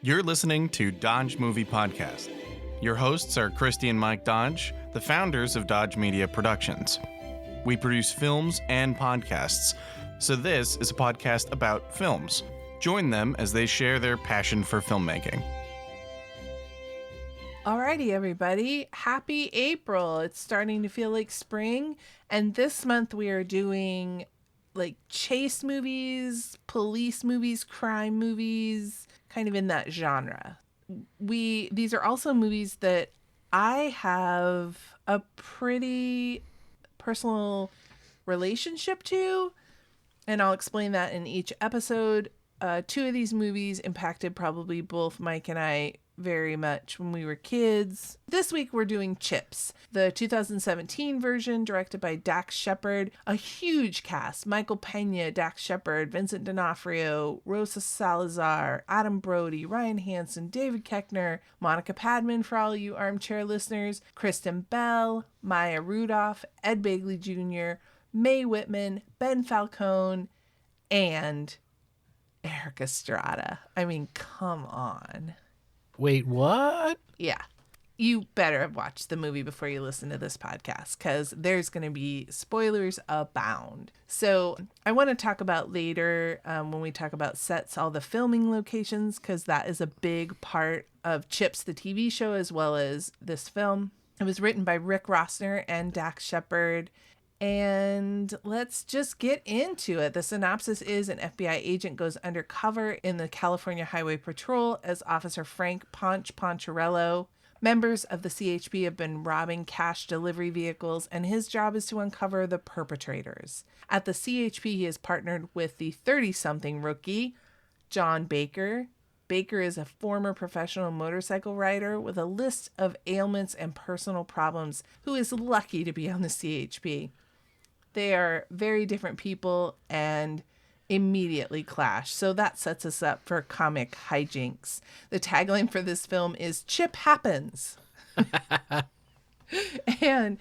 You're listening to Dodge Movie Podcast. Your hosts are Christi and Mike Dodge, the founders of Dodge Media Productions. We produce films and podcasts, so this is a podcast about films. Join them as they share their passion for filmmaking. Alrighty, everybody. Happy April. It's starting to feel like spring, and this month we are doing like chase movies, police movies, crime movies, kind of in that genre. These are also movies that I have a pretty personal relationship to, and I'll explain that in each episode. Two of these movies impacted probably both Mike and I very much when we were kids. This week we're doing C.H.I.P.s, the 2017 version directed by Dax Shepard. A huge cast: Michael Pena, Dax Shepard, Vincent D'Onofrio, Rosa Salazar, Adam Brody, Ryan Hansen, David Koechner, Monica Padman for all you armchair listeners, Kristen Bell, Maya Rudolph, Ed Begley Jr., Mae Whitman, Ben Falcone, and Eric Estrada. I mean, come on. Wait, what? Yeah. You better have watched the movie before you listen to this podcast, because there's going to be spoilers abound. So I want to talk about later when we talk about sets, all the filming locations, because that is a big part of C.H.I.P.s, the TV show, as well as this film. It was written by Rick Rossner and Dax Shepard. And let's just get into it. The synopsis is: an FBI agent goes undercover in the California Highway Patrol as Officer Frank Poncherello. Members of the C.H.P. have been robbing cash delivery vehicles, and his job is to uncover the perpetrators. At the C.H.P., he is partnered with the 30-something rookie, John Baker. Baker is a former professional motorcycle rider with a list of ailments and personal problems who is lucky to be on the C.H.P. They are very different people and immediately clash. So that sets us up for comic hijinks. The tagline for this film is "Chip Happens." And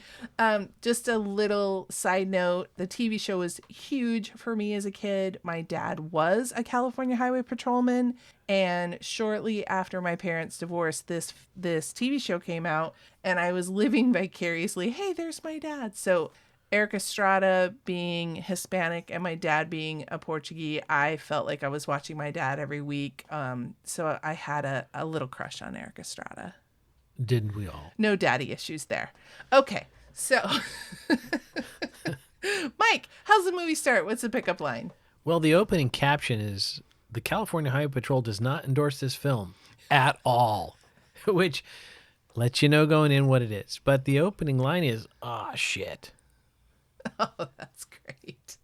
just a little side note, the TV show was huge for me as a kid. My dad was a California Highway Patrolman, and shortly after my parents' divorce, this TV show came out, and I was living vicariously. Hey, there's my dad. So Eric Estrada being Hispanic and my dad being a Portuguese, I felt like I was watching my dad every week. So I had a little crush on Eric Estrada. Didn't we all? No daddy issues there. Okay, so Mike, how's the movie start? What's the pickup line? Well, the opening caption is, "The California Highway Patrol does not endorse this film at all," which lets you know going in what it is. But the opening line is, shit. Oh, that's great.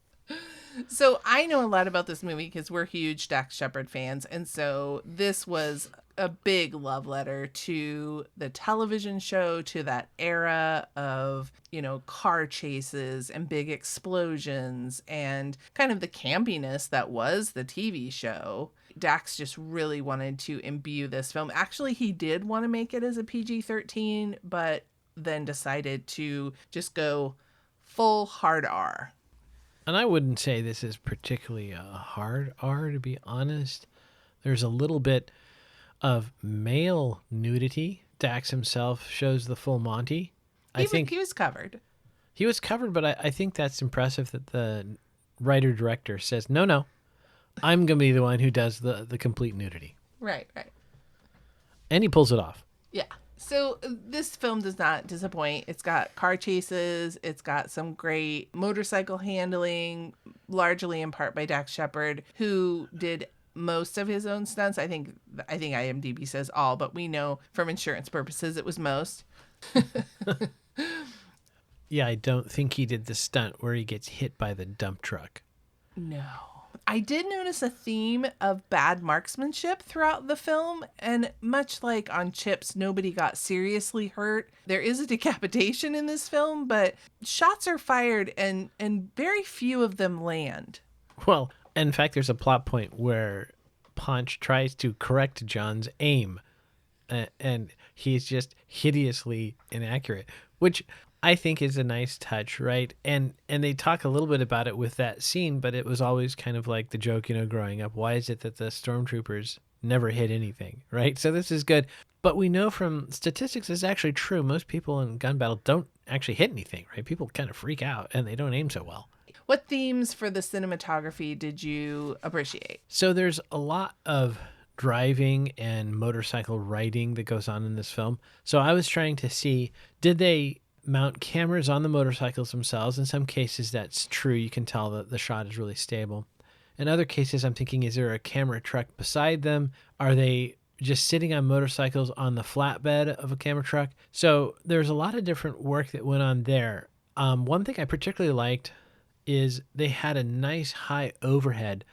So I know a lot about this movie because we're huge Dax Shepard fans. And so this was a big love letter to the television show, to that era of, car chases and big explosions and kind of the campiness that was the TV show. Dax just really wanted to imbue this film. Actually, he did want to make it as a PG-13, but then decided to just go full hard R. And I wouldn't say this is particularly a hard R, to be honest. There's a little bit of male nudity. Dax himself shows the full Monty. I think he was covered. He was covered, but I think that's impressive that the writer-director says, no, I'm going to be the one who does the complete nudity. Right. And he pulls it off. Yeah. So this film does not disappoint. It's got car chases. It's got some great motorcycle handling, largely in part by Dax Shepard, who did most of his own stunts. I think IMDb says all, but we know from insurance purposes it was most. Yeah, I don't think he did the stunt where he gets hit by the dump truck. No. I did notice a theme of bad marksmanship throughout the film, and much like on C.H.I.P.s, nobody got seriously hurt. There is a decapitation in this film, but shots are fired and very few of them land. Well, in fact, there's a plot point where Ponch tries to correct John's aim, and he's just hideously inaccurate, which I think is a nice touch, right? And they talk a little bit about it with that scene, but it was always kind of like the joke, growing up. Why is it that the stormtroopers never hit anything, right? So this is good. But we know from statistics it's actually true. Most people in gun battle don't actually hit anything, right? People kind of freak out and they don't aim so well. What themes for the cinematography did you appreciate? So there's a lot of driving and motorcycle riding that goes on in this film. So I was trying to see, did they mount cameras on the motorcycles themselves? In some cases, that's true. You can tell that the shot is really stable. In other cases, I'm thinking, is there a camera truck beside them? Are they just sitting on motorcycles on the flatbed of a camera truck? So there's a lot of different work that went on there. One thing I particularly liked is they had a nice high overhead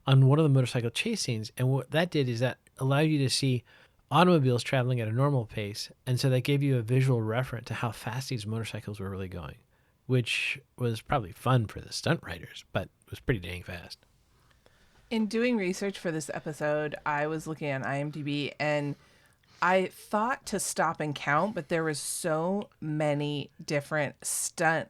on one of the motorcycle chase scenes. And what that did is that allowed you to see automobiles traveling at a normal pace. And so that gave you a visual reference to how fast these motorcycles were really going, which was probably fun for the stunt riders, but it was pretty dang fast. In doing research for this episode, I was looking at IMDb and I thought to stop and count, but there was so many different stunt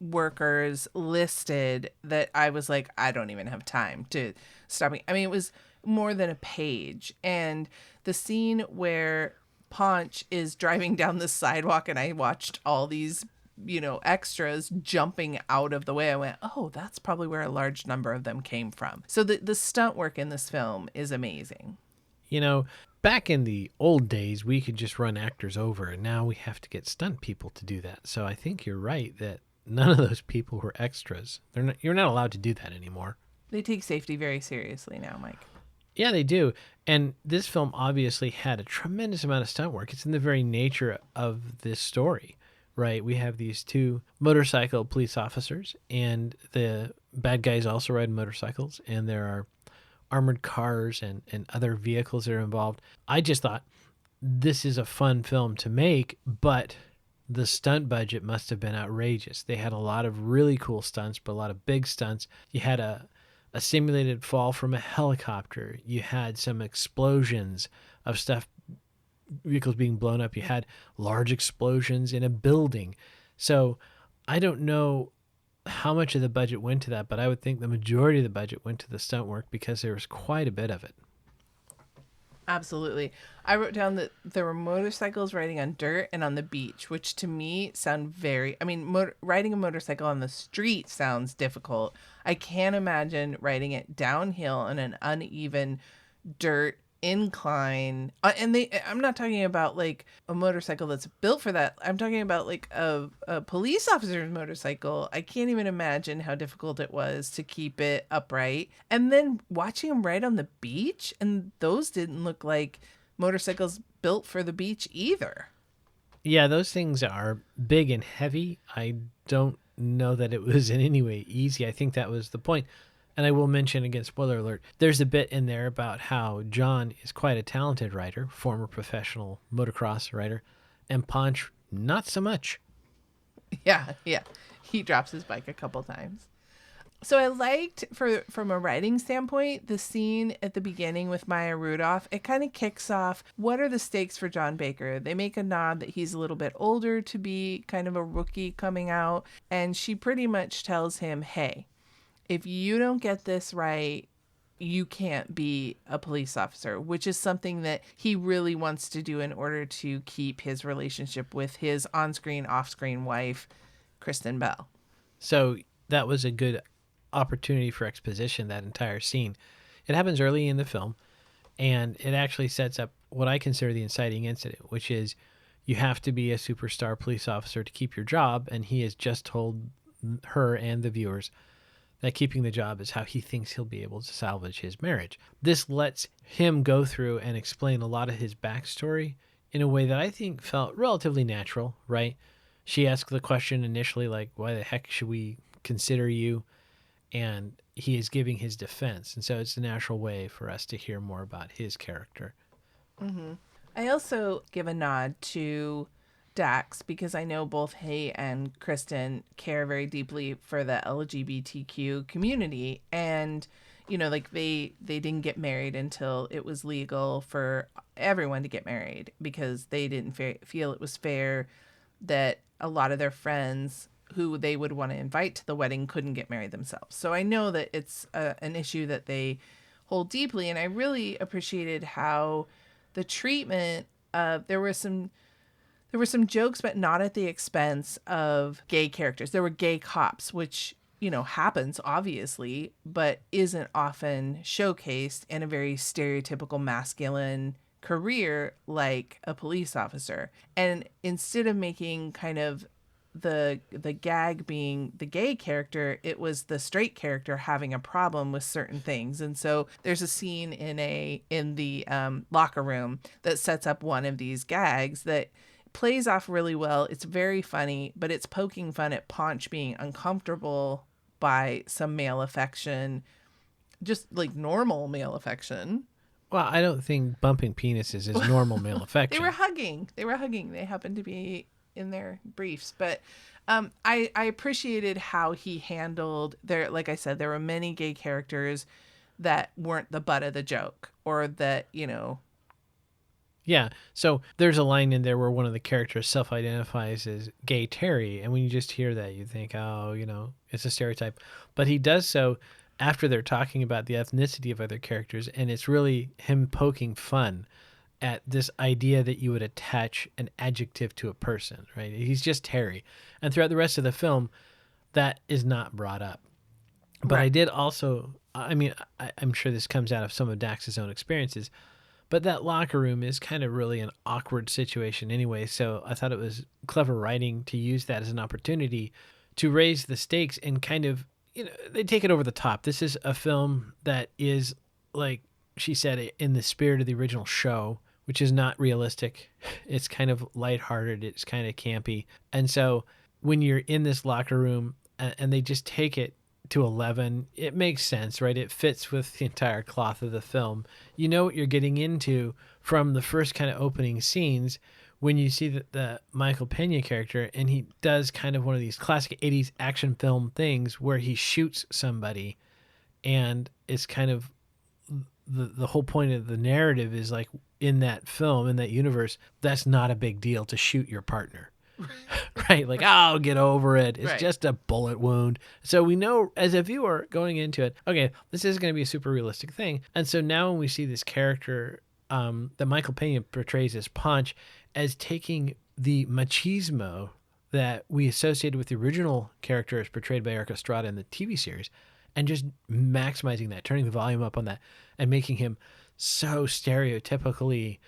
workers listed that I was like, I don't even have time to stop. I mean, it was more than a page. And the scene where Paunch is driving down the sidewalk and I watched all these extras jumping out of the way. I went, oh, that's probably where a large number of them came from. So the stunt work in this film is amazing. Back in the old days, we could just run actors over, and now we have to get stunt people to do that. So I think you're right that none of those people were extras. You're not allowed to do that anymore. They take safety very seriously now, Mike. Yeah, they do. And this film obviously had a tremendous amount of stunt work. It's in the very nature of this story. Right, we have these two motorcycle police officers, and the bad guys also ride motorcycles, and there are armored cars and other vehicles that are involved. I just thought this is a fun film to make, but the stunt budget must have been outrageous. They had a lot of really cool stunts, but a lot of big stunts. You had a simulated fall from a helicopter. You had some explosions of stuff, vehicles being blown up. You had large explosions in a building. So I don't know how much of the budget went to that, but I would think the majority of the budget went to the stunt work because there was quite a bit of it. Absolutely. I wrote down that there were motorcycles riding on dirt and on the beach, which to me sound riding a motorcycle on the street sounds difficult. I can't imagine riding it downhill on an uneven dirt incline. I'm not talking about like a motorcycle that's built for that. I'm talking about like a police officer's motorcycle. I can't even imagine how difficult it was to keep it upright. And then watching them ride on the beach, and those didn't look like motorcycles built for the beach either. Yeah, those things are big and heavy. I don't know that it was in any way easy. I think that was the point. And I will mention, again, spoiler alert, there's a bit in there about how John is quite a talented rider, former professional motocross rider, and Paunch, not so much. Yeah. He drops his bike a couple times. So I liked, from a writing standpoint, the scene at the beginning with Maya Rudolph. It kind of kicks off, what are the stakes for John Baker? They make a nod that he's a little bit older to be kind of a rookie coming out. And she pretty much tells him, hey, if you don't get this right, you can't be a police officer, which is something that he really wants to do in order to keep his relationship with his on-screen, off-screen wife, Kristen Bell. So that was a good opportunity for exposition, that entire scene. It happens early in the film, and it actually sets up what I consider the inciting incident, which is you have to be a superstar police officer to keep your job, and he has just told her and the viewers that keeping the job is how he thinks he'll be able to salvage his marriage. This lets him go through and explain a lot of his backstory in a way that I think felt relatively natural, right? She asked the question initially, like, why the heck should we consider you? And he is giving his defense. And so it's a natural way for us to hear more about his character. Mm-hmm. I also give a nod to Dax because I know both he and Kristen care very deeply for the LGBTQ community, and like they didn't get married until it was legal for everyone to get married because they didn't feel it was fair that a lot of their friends who they would want to invite to the wedding couldn't get married themselves. So I know that it's an issue that they hold deeply. And I really appreciated how the treatment there were some jokes, but not at the expense of gay characters. There were gay cops, which, happens obviously, but isn't often showcased in a very stereotypical masculine career like a police officer. And instead of making kind of the gag being the gay character, it was the straight character having a problem with certain things. And so there's a scene in the locker room that sets up one of these gags that plays off really well. It's very funny, but it's poking fun at Paunch being uncomfortable by some male affection, just like normal male affection. Well, I don't think bumping penises is normal male affection. They were hugging. They happened to be in their briefs, but I appreciated how he handled like I said, there were many gay characters that weren't the butt of the joke, or that, Yeah, so there's a line in there where one of the characters self-identifies as gay Terry, and when you just hear that, you think, oh, it's a stereotype. But he does so after they're talking about the ethnicity of other characters, and it's really him poking fun at this idea that you would attach an adjective to a person, right? He's just Terry. And throughout the rest of the film, that is not brought up. But right. I did also, I'm sure this comes out of some of Dax's own experiences, but that locker room is kind of really an awkward situation anyway. So I thought it was clever writing to use that as an opportunity to raise the stakes and kind of, they take it over the top. This is a film that is, like she said, in the spirit of the original show, which is not realistic. It's kind of lighthearted. It's kind of campy. And so when you're in this locker room and they just take it to 11, it makes sense, right? It fits with the entire cloth of the film. You know what you're getting into from the first kind of opening scenes when you see the Michael Pena character, and he does kind of one of these classic 80s action film things where he shoots somebody, and it's kind of the whole point of the narrative is like, in that film, in that universe, that's not a big deal to shoot your partner. Right? Like, oh, get over it. It's just a bullet wound. So we know as a viewer going into it, okay, this is going to be a super realistic thing. And so now when we see this character that Michael Pena portrays as Paunch, as taking the machismo that we associated with the original character as portrayed by Eric Estrada in the TV series, and just maximizing that, turning the volume up on that, and making him so stereotypically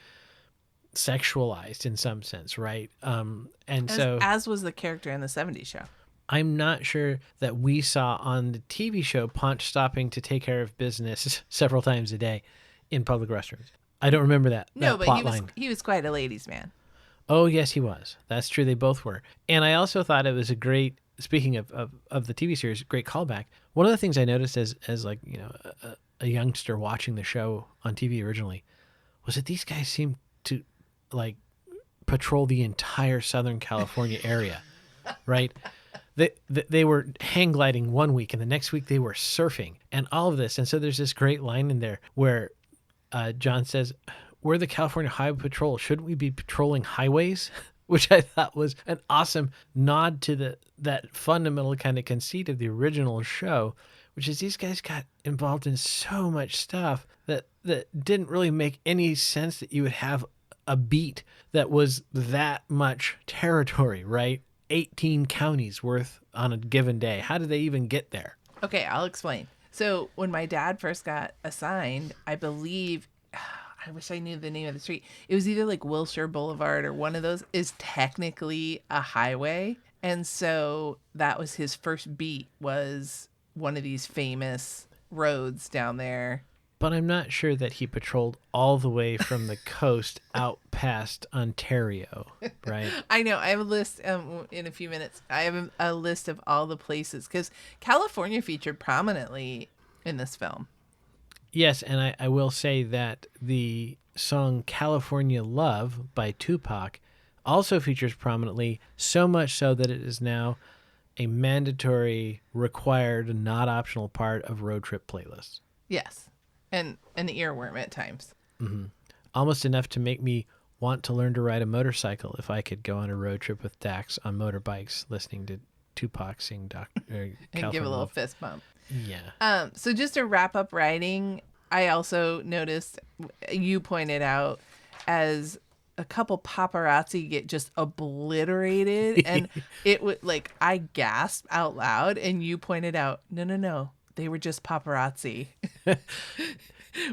sexualized in some sense, right? As was the character in the 70s show. I'm not sure that we saw on the TV show Paunch stopping to take care of business several times a day in public restrooms. I don't remember that. No, that but he was quite a ladies' man. Oh, yes, he was. That's true. They both were. And I also thought it was a great, speaking of the TV series, great callback. One of the things I noticed as like, a youngster watching the show on TV originally was that these guys seemed to like patrol the entire Southern California area, right? They were hang gliding one week, and the next week they were surfing and all of this. And so there's this great line in there where John says, "We're the California Highway Patrol. Shouldn't we be patrolling highways?" Which I thought was an awesome nod to that fundamental kind of conceit of the original show, which is these guys got involved in so much stuff that didn't really make any sense that you would have a beat that was that much territory, right? 18 counties worth on a given day. How did they even get there? Okay, I'll explain. So when my dad first got assigned, I believe, I wish I knew the name of the street. It was either like Wilshire Boulevard or one of those is technically a highway. And so that was his first beat, was one of these famous roads down there. But I'm not sure that he patrolled all the way from the coast out past Ontario, right? I know. I have a list in a few minutes. I have a list of all the places because California featured prominently in this film. Yes, and I will say that the song California Love by Tupac also features prominently, so much so that it is now a mandatory, required, not optional part of road trip playlists. Yes. And an earworm at times. Mm-hmm. Almost enough to make me want to learn to ride a motorcycle if I could go on a road trip with Dax on motorbikes, listening to Tupac sing and give a little fist bump. Yeah. So just to wrap up writing, I also noticed, you pointed out, as a couple paparazzi get just obliterated, and it would like I gasped out loud, and you pointed out, no, they were just paparazzi.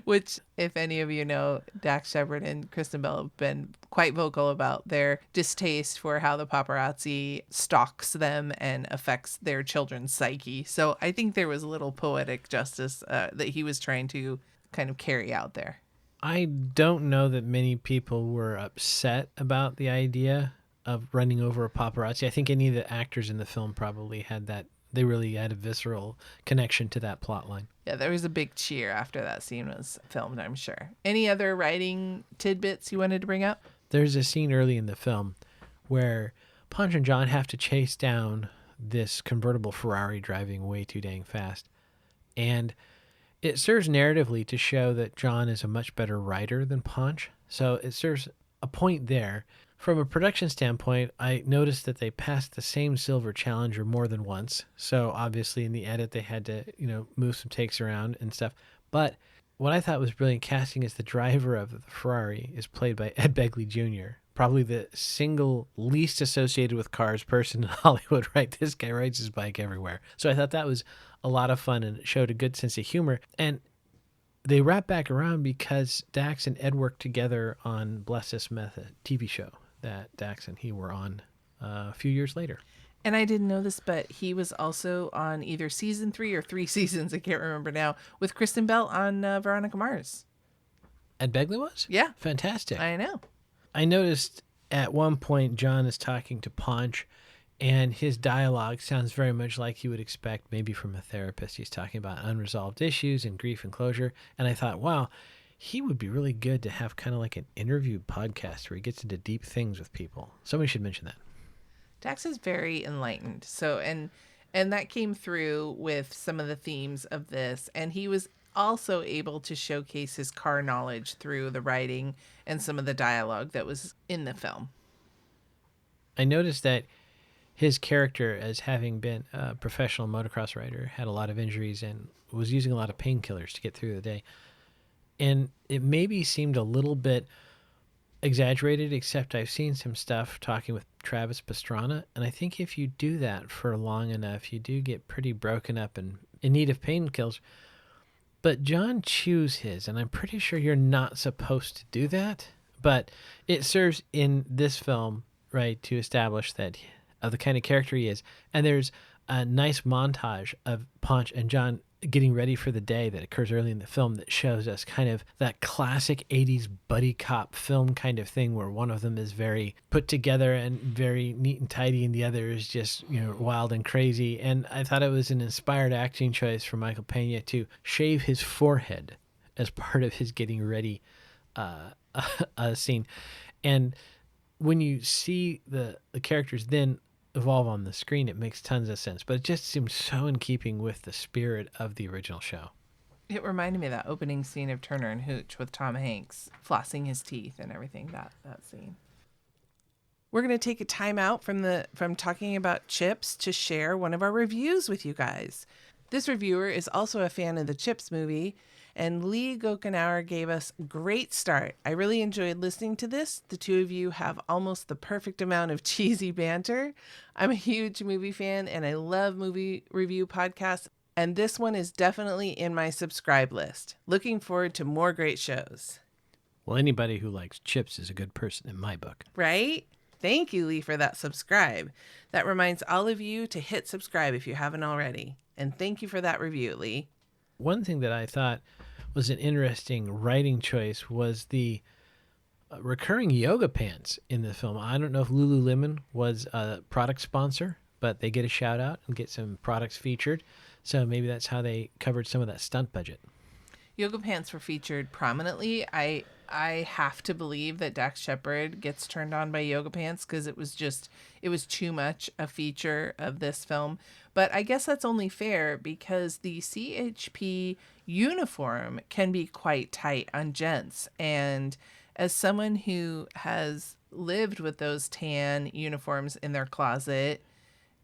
Which, if any of you know, Dax Shepard and Kristen Bell have been quite vocal about their distaste for how the paparazzi stalks them and affects their children's psyche. So I think there was a little poetic justice that he was trying to kind of carry out there. I don't know that many people were upset about the idea of running over a paparazzi. I think any of the actors in the film probably had that. They really had a visceral connection to that plot line. Yeah, there was a big cheer after that scene was filmed, I'm sure. Any other writing tidbits you wanted to bring up? There's a scene early in the film where Ponch and John have to chase down this convertible Ferrari driving way too dang fast. And it serves narratively to show that John is a much better writer than Ponch. So it serves a point there. From a production standpoint, I noticed that they passed the same silver Challenger more than once. So obviously in the edit, they had to, move some takes around and stuff. But what I thought was brilliant casting is the driver of the Ferrari is played by Ed Begley Jr., probably the single least associated with cars person in Hollywood, right? This guy rides his bike everywhere. So I thought that was a lot of fun, and it showed a good sense of humor. And they wrap back around because Dax and Ed worked together on Bless This Method TV show that Dax and he were on a few years later. And I didn't know this, but he was also on either season 3 or 3 seasons, I can't remember now, with Kristen Bell on Veronica Mars. Ed Begley was? Yeah. Fantastic. I know. I noticed at one point John is talking to Ponch, and his dialogue sounds very much like you would expect maybe from a therapist. He's talking about unresolved issues and grief and closure. And I thought, wow, he would be really good to have kind of like an interview podcast where he gets into deep things with people. Somebody should mention that. Dax is very enlightened. So, and that came through with some of the themes of this. And he was also able to showcase his car knowledge through the writing and some of the dialogue that was in the film. I noticed that his character, as having been a professional motocross rider, had a lot of injuries and was using a lot of painkillers to get through the day. And it maybe seemed a little bit exaggerated, except I've seen some stuff talking with Travis Pastrana, and I think if you do that for long enough, you do get pretty broken up and in need of painkillers. But John chews his, and I'm pretty sure you're not supposed to do that, but it serves in this film, right, to establish that of the kind of character he is. And there's a nice montage of Ponch and John getting ready for the day that occurs early in the film that shows us kind of that classic 80s buddy cop film kind of thing where one of them is very put together and very neat and tidy and the other is just, wild and crazy. And I thought it was an inspired acting choice for Michael Pena to shave his forehead as part of his getting ready scene. And when you see the characters then evolve on the screen, it makes tons of sense, but it just seems so in keeping with the spirit of the original show. It reminded me of that opening scene of Turner and Hooch with Tom Hanks flossing his teeth and everything, that scene. We're going to take a time out from talking about chips to share one of our reviews with you guys. This reviewer is also a fan of the Chips movie, and Lee Gokenauer gave us a great start. I really enjoyed listening to this. The two of you have almost the perfect amount of cheesy banter. I'm a huge movie fan, and I love movie review podcasts, and this one is definitely in my subscribe list. Looking forward to more great shows. Well, anybody who likes chips is a good person in my book. Right? Thank you, Lee, for that subscribe. That reminds all of you to hit subscribe if you haven't already. And thank you for that review, Lee. One thing that I thought was an interesting writing choice was the recurring yoga pants in the film. I don't know if Lululemon was a product sponsor, but they get a shout out and get some products featured. So maybe that's how they covered some of that stunt budget. Yoga pants were featured prominently. I have to believe that Dax Shepard gets turned on by yoga pants because it was too much a feature of this film. But I guess that's only fair because the C.H.P. uniform can be quite tight on gents. And as someone who has lived with those tan uniforms in their closet,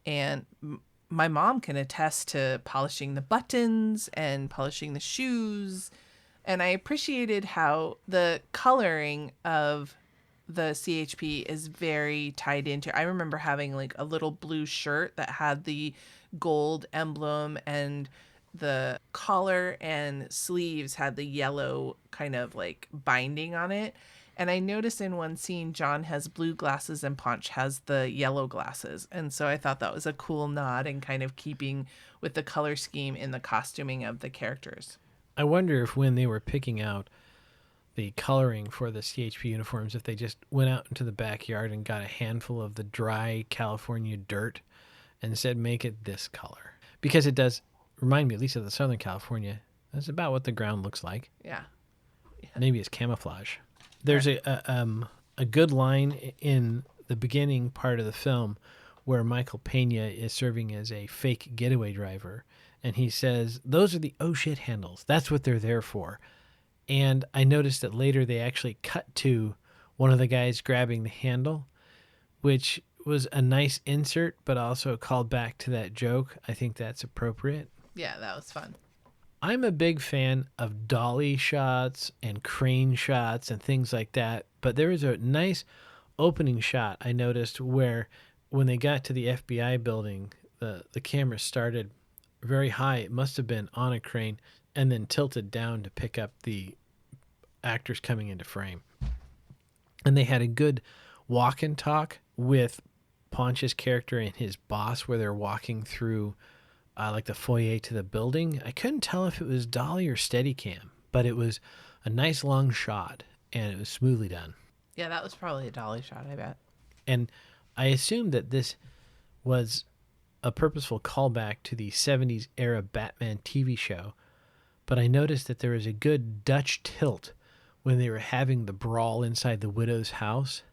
and my mom can attest to polishing the buttons and polishing the shoes And I appreciated how the coloring of the CHP is very tied into. I remember having like a little blue shirt that had the gold emblem, and the collar and sleeves had the yellow kind of like binding on it. And I noticed in one scene, John has blue glasses and Ponch has the yellow glasses. And so I thought that was a cool nod and kind of keeping with the color scheme in the costuming of the characters. I wonder if when they were picking out the coloring for the CHP uniforms, if they just went out into the backyard and got a handful of the dry California dirt and said, make it this color. Because it does remind me, at least of the Southern California, that's about what the ground looks like. Yeah. Maybe it's camouflage. There's a good line in the beginning part of the film where Michael Pena is serving as a fake getaway driver, and he says, those are the oh shit handles. That's what they're there for. And I noticed that later they actually cut to one of the guys grabbing the handle, which was a nice insert, but also called back to that joke. I think that's appropriate. Yeah, that was fun. I'm a big fan of dolly shots and crane shots and things like that, but there was a nice opening shot I noticed where when they got to the FBI building, the camera started very high. It must have been on a crane and then tilted down to pick up the actors coming into frame. And they had a good walk and talk with Ponch's character and his boss where they're walking through like the foyer to the building. I couldn't tell if it was dolly or Steadicam, but it was a nice long shot and it was smoothly done. Yeah, that was probably a dolly shot, I bet. And I assumed that this was a purposeful callback to the 70s era Batman TV show, but I noticed that there was a good Dutch tilt when they were having the brawl inside the widow's house.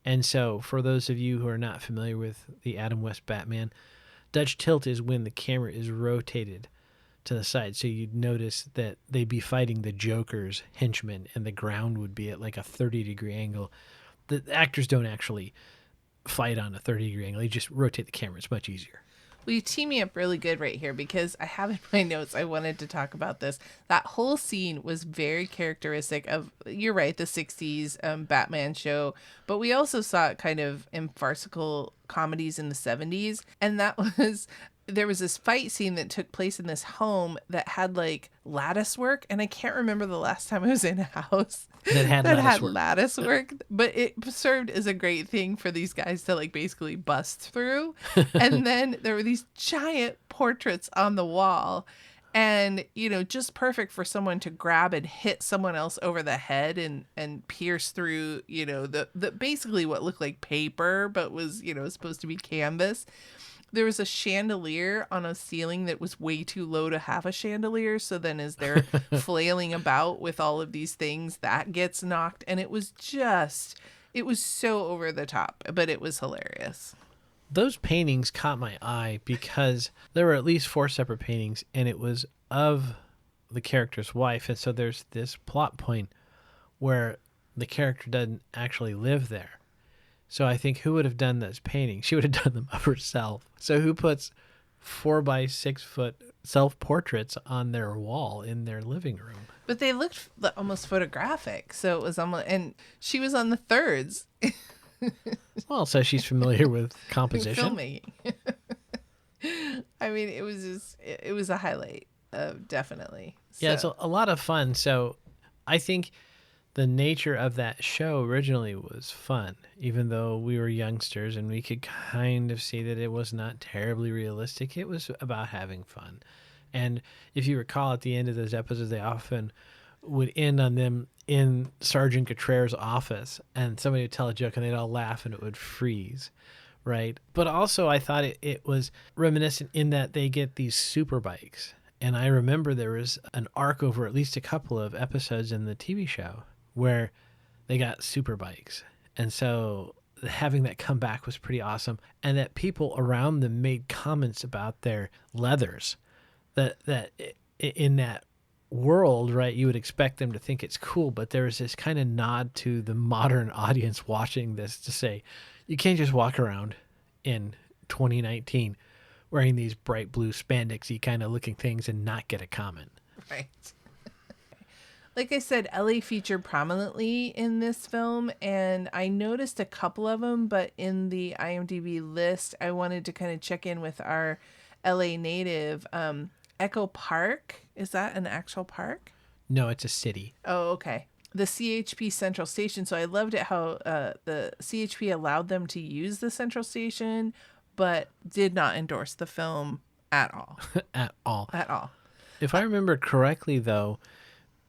And so for those of you who are not familiar with the Adam West Batman, Dutch tilt is when the camera is rotated to the side. So you'd notice that they'd be fighting the Joker's henchmen and the ground would be at like a 30-degree angle. The actors don't actually fight on a 30-degree angle. They just rotate the camera. It's much easier. Well, you tee me up really good right here because I have in my notes, I wanted to talk about this. That whole scene was very characteristic of, you're right, the 60s Batman show. But we also saw it kind of in farcical comedies in the 70s. And that was, there was this fight scene that took place in this home that had like lattice work. And I can't remember the last time I was in a house that had lattice work, but it served as a great thing for these guys to like basically bust through. And then there were these giant portraits on the wall, and you know, just perfect for someone to grab and hit someone else over the head and pierce through, you know, the basically what looked like paper but was, you know, supposed to be canvas. There was a chandelier on a ceiling that was way too low to have a chandelier. So then as they're flailing about with all of these things, that gets knocked. And it was so over the top, but it was hilarious. Those paintings caught my eye because there were at least 4 separate paintings, and it was of the character's wife. And so there's this plot point where the character doesn't actually live there. So I think who would have done those paintings? She would have done them of herself. So who puts 4 by 6 foot self-portraits on their wall in their living room? But they looked almost photographic. So it was almost, and she was on the thirds. Well, so she's familiar with composition. Filmmaking. I mean, it was a highlight, definitely. Yeah, it's a lot of fun. So I think the nature of that show originally was fun, even though we were youngsters and we could kind of see that it was not terribly realistic. It was about having fun. And if you recall, at the end of those episodes, they often would end on them in Sergeant Cotraire's office, and somebody would tell a joke and they'd all laugh and it would freeze, right? But also I thought it was reminiscent in that they get these super bikes. And I remember there was an arc over at least a couple of episodes in the TV show where they got super bikes. And so having that come back was pretty awesome. And that people around them made comments about their leathers. That in that world, right, you would expect them to think it's cool, but there was this kind of nod to the modern audience watching this to say, you can't just walk around in 2019 wearing these bright blue spandexy kind of looking things and not get a comment. Right. Like I said, LA featured prominently in this film, and I noticed a couple of them, but in the IMDb list, I wanted to kind of check in with our LA native. Echo Park, is that an actual park? No, it's a city. Oh, okay. The C.H.P. Central Station. So I loved it how the C.H.P. allowed them to use the Central Station, but did not endorse the film at all. At all. At all. If I remember correctly, though,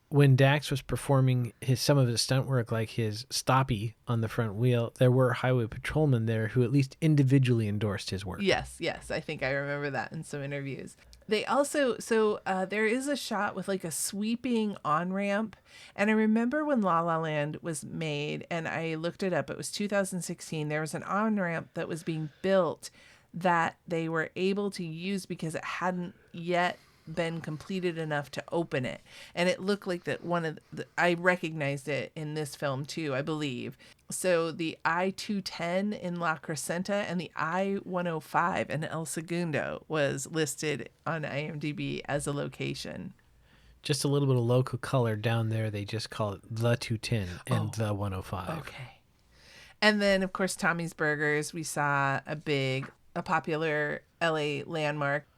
when Dax was performing some of his stunt work, like his stoppie on the front wheel, there were highway patrolmen there who at least individually endorsed his work. Yes. I think I remember that in some interviews. They also, there is a shot with like a sweeping on-ramp. And I remember when La La Land was made, and I looked it up, it was 2016. There was an on-ramp that was being built that they were able to use because it hadn't yet been completed enough to open it, and it looked like that I recognized it in this film too, I believe. So the I-210 in La Crescenta and the I-105 in El Segundo was listed on IMDb as a location. Just a little bit of local color down there. They just call it the 210 and the 105. Okay. And then of course Tommy's Burgers, we saw a popular LA landmark.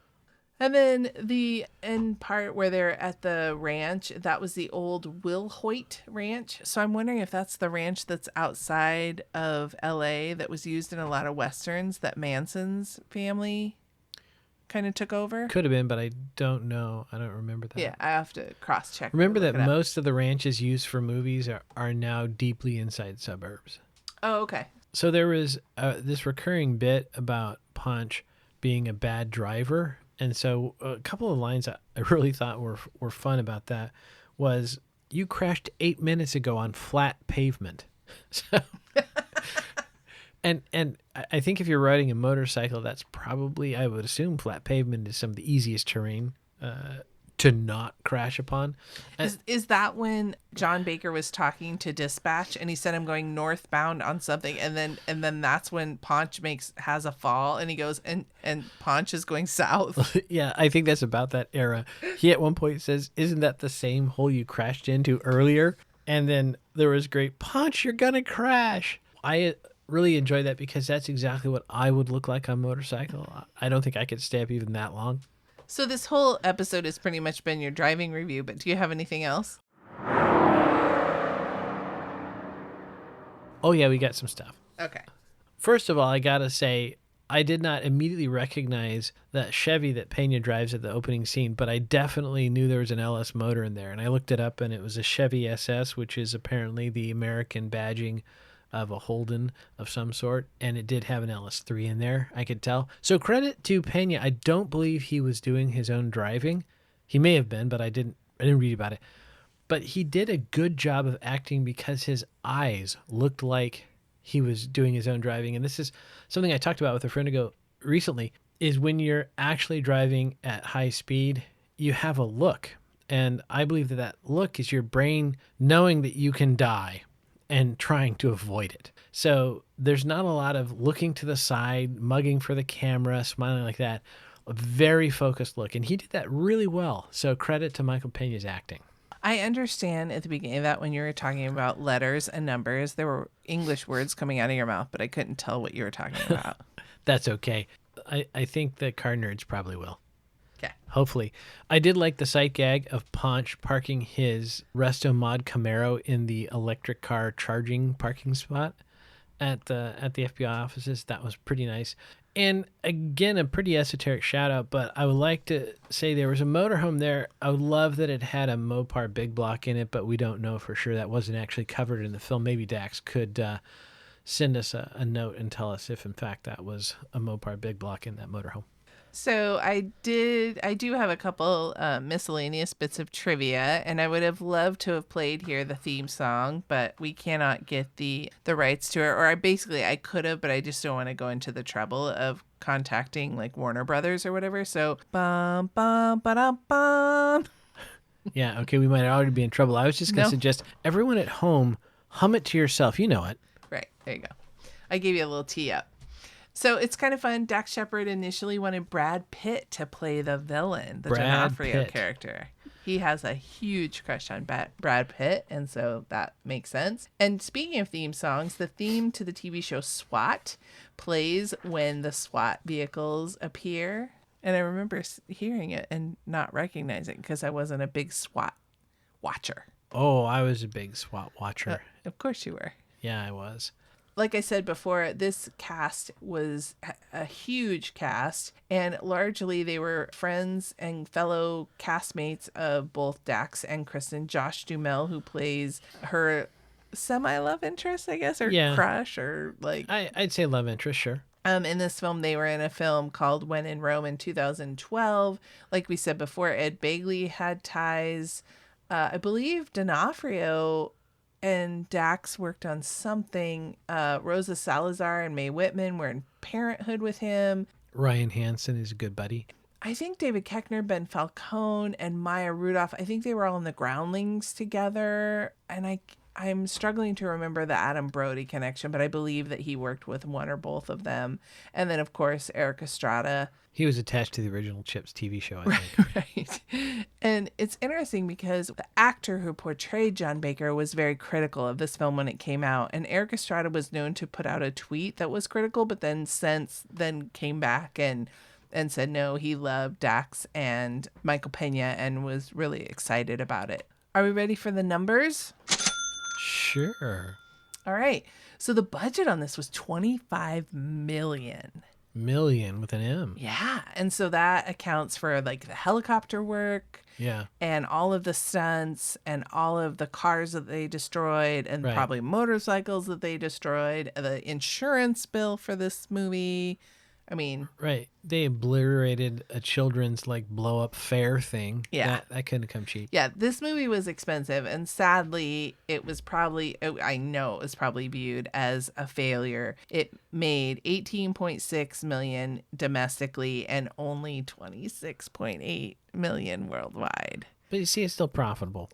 And then the end part where they're at the ranch, that was the old Will Hoyt Ranch. So I'm wondering if that's the ranch that's outside of LA that was used in a lot of Westerns that Manson's family kind of took over. Could have been, but I don't know. I don't remember that. Yeah, I have to cross-check. Remember that most of the ranches used for movies are now deeply inside suburbs. Oh, okay. So there was this recurring bit about Punch being a bad driver. And so a couple of lines I really thought were fun about that was, "You crashed 8 minutes ago on flat pavement." So, and I think if you're riding a motorcycle, that's probably, I would assume, flat pavement is some of the easiest terrain to not crash upon. Is that when John Baker was talking to dispatch and he said, "I'm going northbound on something," and then that's when Ponch has a fall and he goes and Ponch is going south? Yeah, I think that's about that era. He at one point says, "Isn't that the same hole you crashed into earlier?" And then there was great, "Ponch, you're gonna crash." I really enjoy that because that's exactly what I would look like on a motorcycle. I don't think I could stay up even that long. So this whole episode has pretty much been your driving review, but do you have anything else? Oh, yeah, we got some stuff. Okay. First of all, I got to say, I did not immediately recognize that Chevy that Pena drives at the opening scene, but I definitely knew there was an LS motor in there. And I looked it up, and it was a Chevy SS, which is apparently the American badging of a Holden of some sort, and it did have an LS3 in there, I could tell. So credit to Pena. I don't believe he was doing his own driving. He may have been, but I didn't read about it. But he did a good job of acting because his eyes looked like he was doing his own driving. And this is something I talked about with a friend ago recently, is when you're actually driving at high speed, you have a look. And I believe that look is your brain knowing that you can die and trying to avoid it. So there's not a lot of looking to the side, mugging for the camera, smiling like that. A very focused look. And he did that really well. So credit to Michael Pena's acting. I understand at the beginning of that when you were talking about letters and numbers, there were English words coming out of your mouth, but I couldn't tell what you were talking about. That's okay. I think the car nerds probably will. Okay. Hopefully. I did like the sight gag of Ponch parking his Resto Mod Camaro in the electric car charging parking spot at the FBI offices. That was pretty nice. And again, a pretty esoteric shout out, but I would like to say there was a motorhome there. I would love that it had a Mopar big block in it, but we don't know for sure. That wasn't actually covered in the film. Maybe Dax could send us a note and tell us if in fact that was a Mopar big block in that motorhome. So I do have a couple miscellaneous bits of trivia, and I would have loved to have played here the theme song, but we cannot get the rights to it. Or I could have, but I just don't want to go into the trouble of contacting like Warner Brothers or whatever. So bum bum ba bum. Yeah, okay, we might already be in trouble. I was just going to suggest everyone at home hum it to yourself. You know it. Right, there you go. I gave you a little tee up. So it's kind of fun. Dax Shepard initially wanted Brad Pitt to play the villain, the D'Onofrio character. he has a huge crush on Brad Pitt, and so that makes sense. And speaking of theme songs, the theme to the TV show SWAT plays when the SWAT vehicles appear. And I remember hearing it and not recognizing it because I wasn't a big SWAT watcher. Oh, I was a big SWAT watcher. Of course you were. Yeah, I was. Like I said before, this cast was a huge cast, and largely they were friends and fellow castmates of both Dax and Kristen. Josh Duhamel, who plays her semi-love interest, I guess, or crush, or like... I'd say love interest, sure. In this film, they were in a film called When in Rome in 2012. Like we said before, Ed Begley had ties. I believe D'Onofrio and Dax worked on something. Rosa Salazar and Mae Whitman were in Parenthood with him. Ryan Hansen is a good buddy. I think David Koechner, Ben Falcone, and Maya Rudolph, I think they were all in The Groundlings together. And I'm struggling to remember the Adam Brody connection, but I believe that he worked with one or both of them. And then, of course, Eric Estrada. He was attached to the original Chips TV show, I think. Right. And it's interesting because the actor who portrayed John Baker was very critical of this film when it came out. And Eric Estrada was known to put out a tweet that was critical, but then came back and said no, he loved Dax and Michael Pena and was really excited about it. Are we ready for the numbers? Sure. All right. So the budget on this was $25 million. Million with an M. Yeah. And so that accounts for like the helicopter work. Yeah. And all of the stunts and all of the cars that they destroyed and Right. probably motorcycles that they destroyed, the insurance bill for this movie. I mean, right. They obliterated a children's like blow up fair thing. Yeah. That couldn't come cheap. yeah, this movie was expensive, and sadly, it was probably viewed as a failure. It made $18.6 million domestically and only $26.8 million worldwide. But you see, it's still profitable.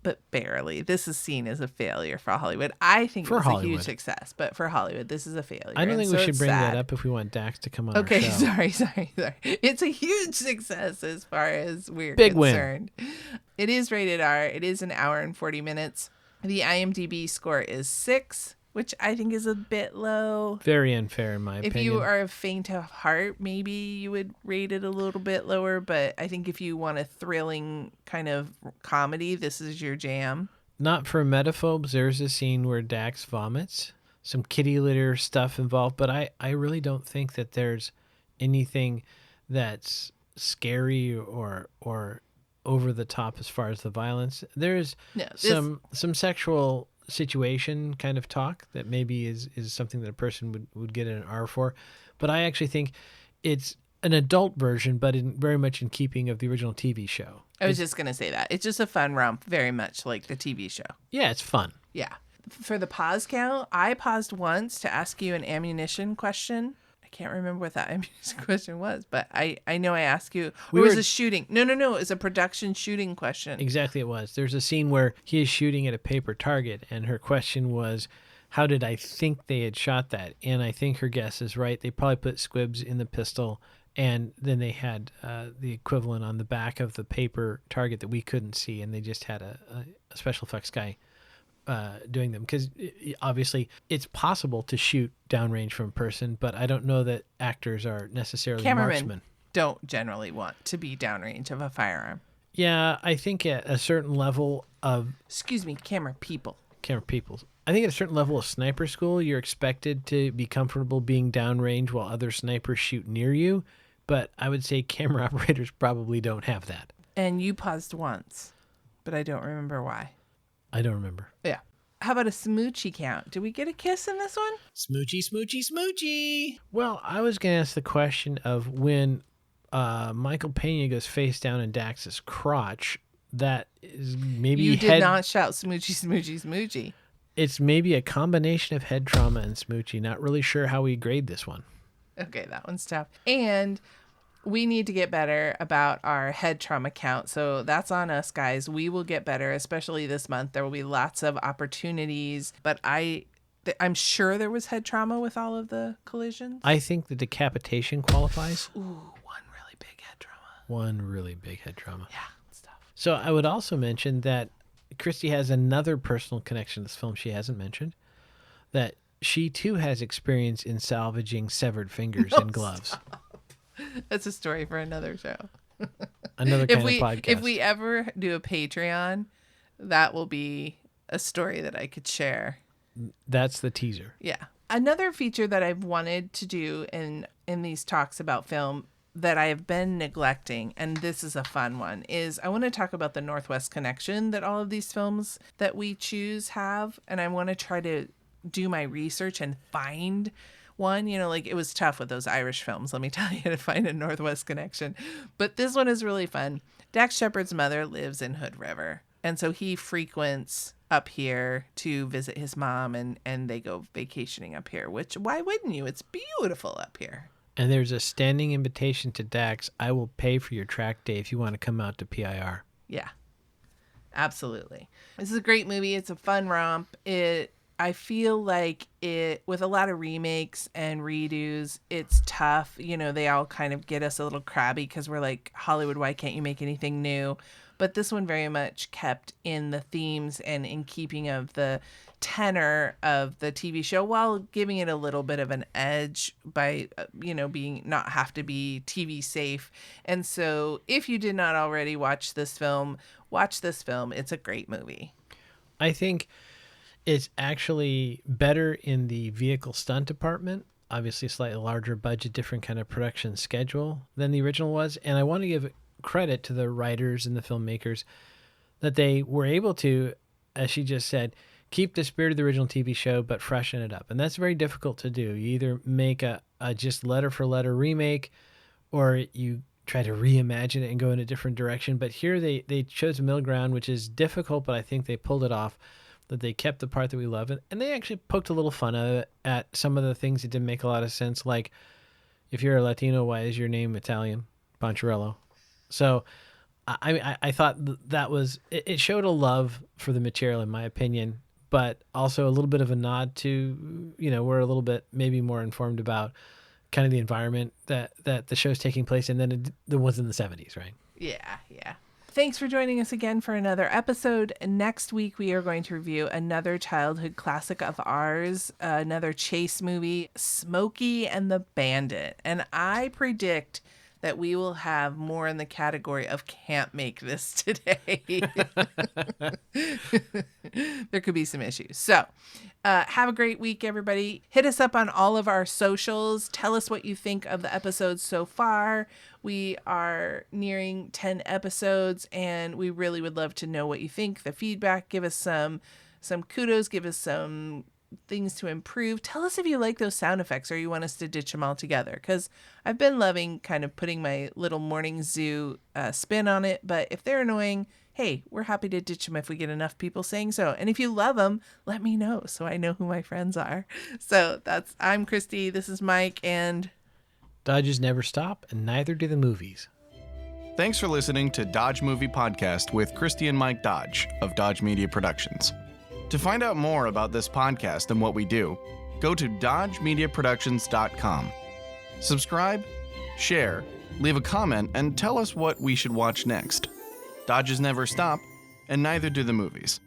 But barely. This is seen as a failure for Hollywood. I think it's a huge success, but for Hollywood, this is a failure. I don't think we should bring that up if we want Dax to come on our show. Okay, sorry. It's a huge success as far as we're Big concerned. Win. It is rated R. It is an hour and 40 minutes. The IMDb score is 6, which I think is a bit low. Very unfair in my opinion. If you are faint of heart, maybe you would rate it a little bit lower, but I think if you want a thrilling kind of comedy, this is your jam. Not for metaphobes, there's a scene where Dax vomits. Some kitty litter stuff involved, but I really don't think that there's anything that's scary or over the top as far as the violence. There's some sexual situation kind of talk that maybe is something that a person would get an R for, but I actually think it's an adult version, but very much in keeping of the original TV show. I was just gonna say that it's just a fun romp, very much like the TV show. Yeah, it's fun. Yeah. For the pause count, I paused once to ask you an ammunition question. I can't remember what that ammunition question was, but I know I asked you. It was a shooting. No. It was a production shooting question. Exactly, it was. There's a scene where he is shooting at a paper target, and her question was, how did I think they had shot that? And I think her guess is right. They probably put squibs in the pistol, and then they had the equivalent on the back of the paper target that we couldn't see, and they just had a special effects guy doing them, because obviously it's possible to shoot downrange from a person, but I don't know that actors are necessarily marksmen. Don't generally want to be downrange of a firearm. Yeah, I think at a certain level of... camera people. I think at a certain level of sniper school, you're expected to be comfortable being downrange while other snipers shoot near you, but I would say camera operators probably don't have that. And you paused once, but I don't remember why. I don't remember. Yeah. How about a smoochy count? Did we get a kiss in this one? Smoochy. Well, I was going to ask the question of when Michael Pena goes face down in Dax's crotch, that is maybe... You did not shout smoochy. It's maybe a combination of head trauma and smoochy. Not really sure how we grade this one. Okay, that one's tough. And we need to get better about our head trauma count. So that's on us, guys. We will get better, especially this month. There will be lots of opportunities. But I'm sure there was head trauma with all of the collisions. I think the decapitation qualifies. Ooh, one really big head trauma. Yeah, it's tough. So I would also mention that Christi has another personal connection to this film she hasn't mentioned, that she too has experience in salvaging severed fingers and gloves. Stop. That's a story for another show. Another kind of podcast. If we ever do a Patreon, that will be a story that I could share. That's the teaser. Yeah. Another feature that I've wanted to do in these talks about film that I have been neglecting, and this is a fun one, is I want to talk about the Northwest connection that all of these films that we choose have. And I want to try to do my research and find one. You know, like it was tough with those Irish films, let me tell you, to find a Northwest connection. But this one is really fun. Dax Shepard's mother lives in Hood River. And so he frequents up here to visit his mom, and they go vacationing up here, which why wouldn't you? It's beautiful up here. And there's a standing invitation to Dax. I will pay for your track day if you want to come out to PIR. Yeah, absolutely. This is a great movie. It's a fun romp. I feel like it, with a lot of remakes and redos, it's tough. You know, they all kind of get us a little crabby because we're like, Hollywood, why can't you make anything new? But this one very much kept in the themes and in keeping of the tenor of the TV show while giving it a little bit of an edge by, being not have to be TV safe. And so if you did not already watch this film, watch this film. It's a great movie. I think it's actually better in the vehicle stunt department. Obviously, slightly larger budget, different kind of production schedule than the original was. And I want to give credit to the writers and the filmmakers that they were able to, as she just said, keep the spirit of the original TV show, but freshen it up. And that's very difficult to do. You either make a just letter for letter remake, or you try to reimagine it and go in a different direction. But here they chose a middle ground, which is difficult, but I think they pulled it off, that they kept the part that we love. And they actually poked a little fun at some of the things that didn't make a lot of sense. Like, if you're a Latino, why is your name Italian? Poncherello. So I thought that was, it showed a love for the material, in my opinion, but also a little bit of a nod to, we're a little bit maybe more informed about kind of the environment that the show's taking place in than the ones in the 70s, right? Yeah. Thanks for joining us again for another episode. Next week, we are going to review another childhood classic of ours, another chase movie, Smokey and the Bandit. And I predict that we will have more in the category of can't make this today. There could be some issues. So have a great week, everybody. Hit us up on all of our socials. Tell us what you think of the episodes so far. We are nearing 10 episodes, and we really would love to know what you think, the feedback. Give us some kudos. Give us some things to improve. Tell us if you like those sound effects or you want us to ditch them all together, because I've been loving kind of putting my little morning zoo spin on it. But if they're annoying, hey, we're happy to ditch them if we get enough people saying so. And if you love them, let me know so I know who my friends are. So I'm Christi, this is Mike, and Dodges never stop, and neither do the movies. Thanks for listening to Dodge Movie Podcast with Christi and Mike Dodge of Dodge Media Productions. To find out more about this podcast and what we do, go to dodgemediaproductions.com. Subscribe, share, leave a comment, and tell us what we should watch next. Dodges never stop, and neither do the movies.